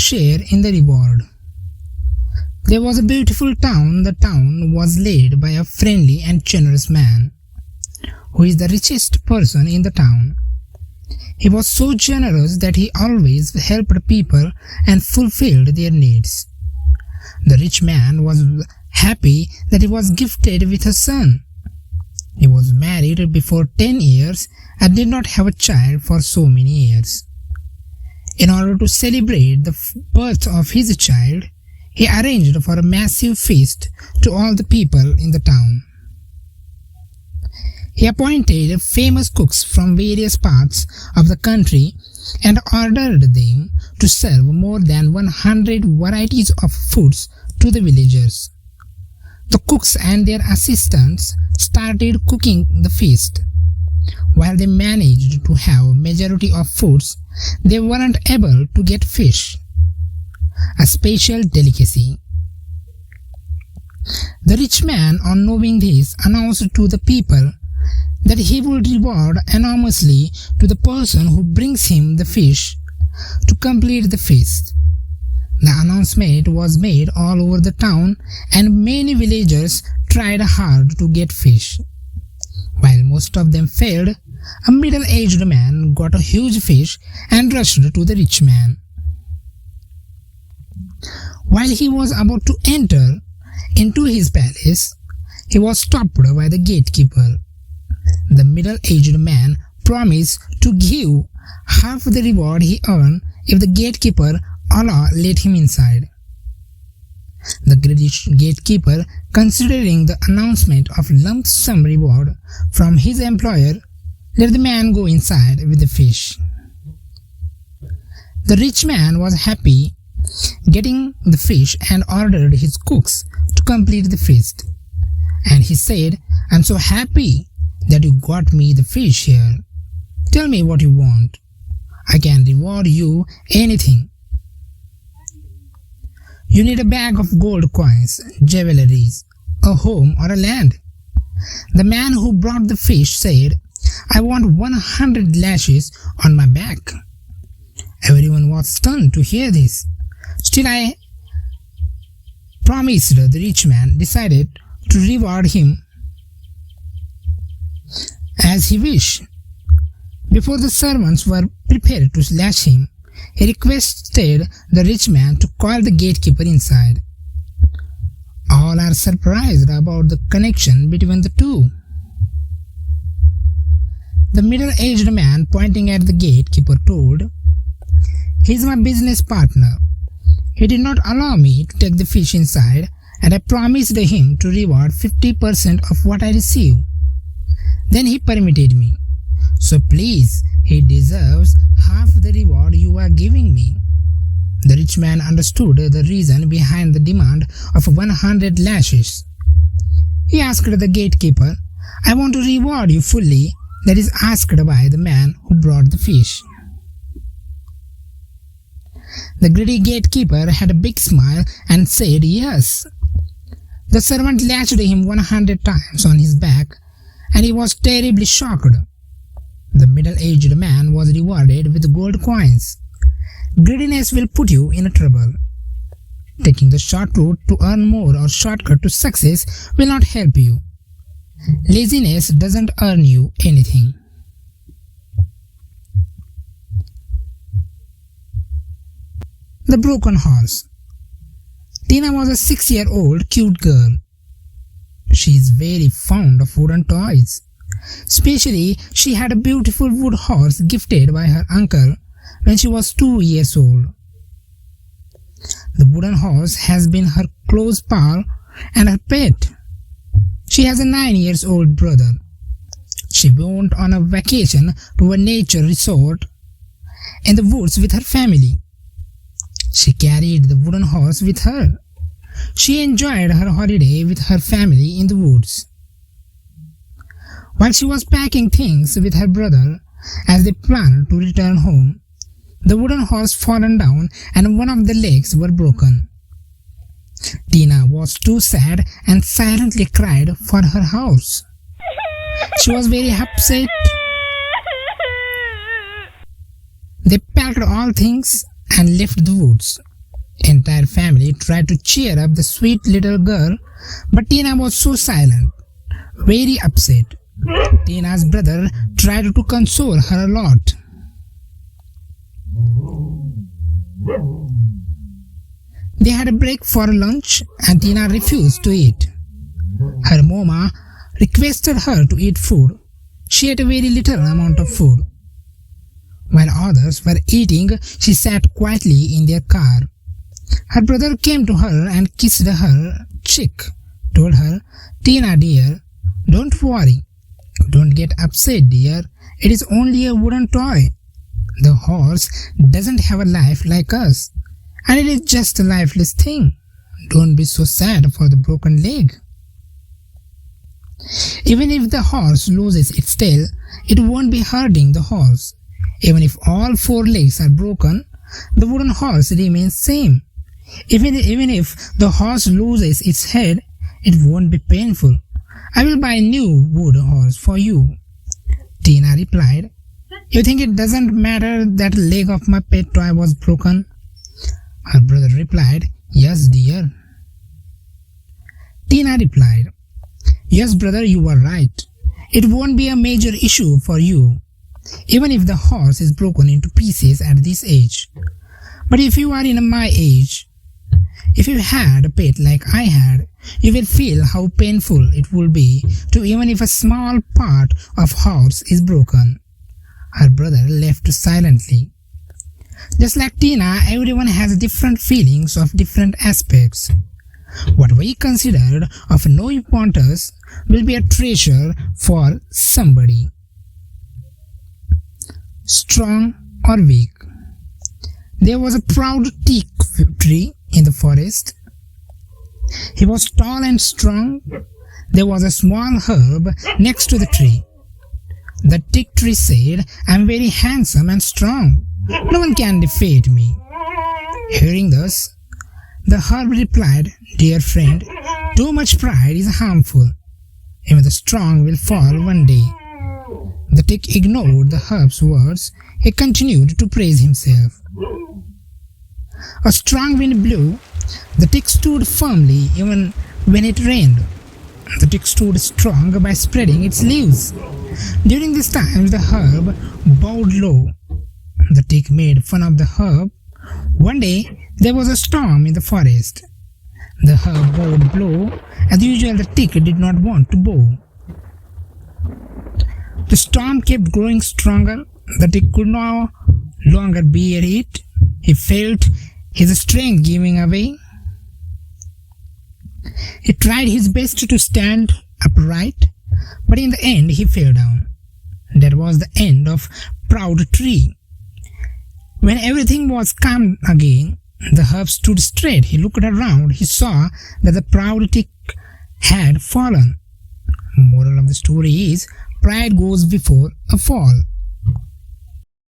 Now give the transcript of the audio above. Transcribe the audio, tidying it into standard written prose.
share in the reward. There was a beautiful town. The town was led by a friendly and generous man, who is the richest person in the town. He was so generous that he always helped people and fulfilled their needs. The rich man was happy that he was gifted with a son. He was married before 10 years and did not have a child for so many years. In order to celebrate the birth of his child, he arranged for a massive feast to all the people in the town. He appointed famous cooks from various parts of the country and ordered them to serve more than 100 varieties of foods to the villagers. The cooks and their assistants started cooking the feast. While they managed to have a majority of foods, they weren't able to get fish, a special delicacy. The rich man, on knowing this, announced to the people that he would reward enormously to the person who brings him the fish to complete the feast. The announcement was made all over the town, and many villagers tried hard to get fish. While most of them failed, a middle-aged man got a huge fish and rushed to the rich man. While he was about to enter into his palace, he was stopped by the gatekeeper. The middle-aged man promised to give half the reward he earned if the gatekeeper let him inside. The greedy gatekeeper, considering the announcement of lump sum reward from his employer, let the man go inside with the fish. The rich man was happy getting the fish and ordered his cooks to complete the feast. And he said, "I'm so happy that you got me the fish here. Tell me what you want. I can reward you anything. You need a bag of gold coins, jewelries, a home or a land." The man who brought the fish said, "I want 100 lashes on my back." Everyone was stunned to hear this. Still, I promised. The rich man decided to reward him as he wished. Before the servants were prepared to lash him, he requested the rich man to call the gatekeeper inside. All are surprised about the connection between the two. The middle-aged man, pointing at the gatekeeper, told, "He is my business partner. He did not allow me to take the fish inside, and I promised him to reward 50% of what I receive. Then he permitted me. So please, he deserves half the reward you are giving me." The rich man understood the reason behind the demand of 100 lashes. He asked the gatekeeper, "I want to reward you fully, that is asked by the man who brought the fish." The greedy gatekeeper had a big smile and said yes. The servant lashed him 100 times on his back, and he was terribly shocked. The middle-aged man was rewarded with gold coins. Greediness will put you in trouble. Taking the short route to earn more or shortcut to success will not help you. Laziness doesn't earn you anything. The broken horse. Tina was a 6-year-old cute girl. She is very fond of wooden toys. Especially, she had a beautiful wood horse gifted by her uncle when she was 2 years old. The wooden horse has been her close pal and her pet. She has a 9-year-old brother. She went on a vacation to a nature resort in the woods with her family. She carried the wooden horse with her. She enjoyed her holiday with her family in the woods. While she was packing things with her brother as they planned to return home, the wooden horse fallen down and one of the legs were broken. Tina was too sad and silently cried for her horse. She was very upset. They packed all things and left the woods. Entire family tried to cheer up the sweet little girl, but Tina was so silent, very upset. Tina's brother tried to console her a lot. They had a break for lunch and Tina refused to eat. Her mama requested her to eat food. She ate a very little amount of food. While others were eating, she sat quietly in their car. Her brother came to her and kissed her cheek, told her, "Tina dear, don't worry. Don't get upset dear. It is only a wooden toy. The horse doesn't have a life like us, and it is just a lifeless thing. Don't be so sad for the broken leg. Even if the horse loses its tail, it won't be hurting the horse. Even if all 4 legs are broken, the wooden horse remains same. Even if the horse loses its head, it won't be painful. I will buy a new wood horse for you." Tina replied, "You think it doesn't matter that leg of my pet toy was broken?" Her brother replied, "Yes, dear." Tina replied, "Yes, brother, you are right. It won't be a major issue for you, even if the horse is broken into pieces at this age. But if you are in my age, if you had a pet like I had, you will feel how painful it will be to even if a small part of horse is broken." Her brother left silently. Just like Tina, everyone has different feelings of different aspects. What we considered of no importance will be a treasure for somebody. Strong or weak? There was a proud teak tree in the forest. He was tall and strong. There was a small herb next to the tree. The teak tree said, "I am very handsome and strong. No one can defeat me." Hearing this, the herb replied, "Dear friend, too much pride is harmful. Even the strong will fall one day." The teak ignored the herb's words. He continued to praise himself. A strong wind blew. The teak stood firmly even when it rained. The teak stood strong by spreading its leaves. During this time, the herb bowed low. The teak made fun of the herb. One day, there was a storm in the forest. The herb bowed low. As usual, the teak did not want to bow. The storm kept growing stronger. The teak could no longer bear it. He felt his strength giving away. He tried his best to stand upright, but in the end he fell down. That was the end of Proud Tree. When everything was calm again, the herb stood straight. He looked around. He saw that the proud teak had fallen. Moral of the story is, pride goes before a fall.